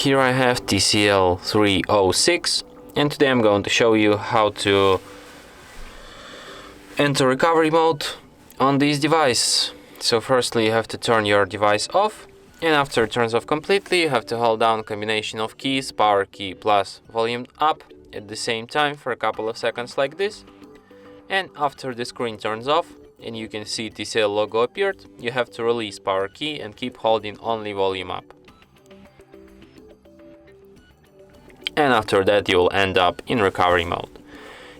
Here I have TCL 306, and today I'm going to show you how to enter recovery mode on this device. So firstly you have to turn your device off, and after it turns off completely you have to hold down a combination of keys, power key plus volume up at the same time for a couple of seconds like this. And after the screen turns off and you can see TCL logo appeared, you have to release power key and keep holding only volume up. And after that you will end up in recovery mode.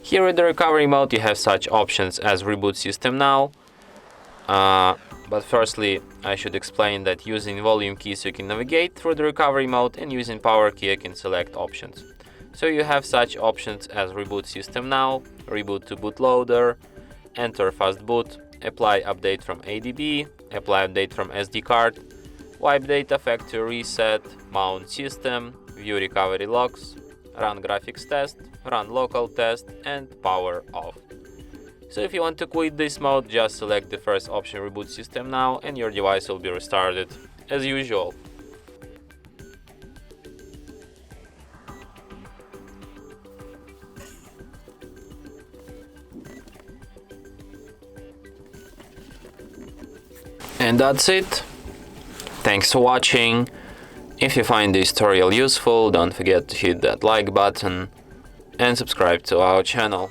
Here in the recovery mode you have such options as reboot system now, but firstly I should explain that using volume keys you can navigate through the recovery mode, and using power key you can select options. So you have such options as reboot system now, reboot to bootloader, enter fast boot, apply update from ADB, apply update from SD card, wipe data factory reset, mount system, view recovery logs, run graphics test, run local test, and power off. So if you want to quit this mode, just select the first option, reboot system now, and your device will be restarted as usual. And that's it. Thanks for watching. If you find this tutorial useful, don't forget to hit that like button and subscribe to our channel.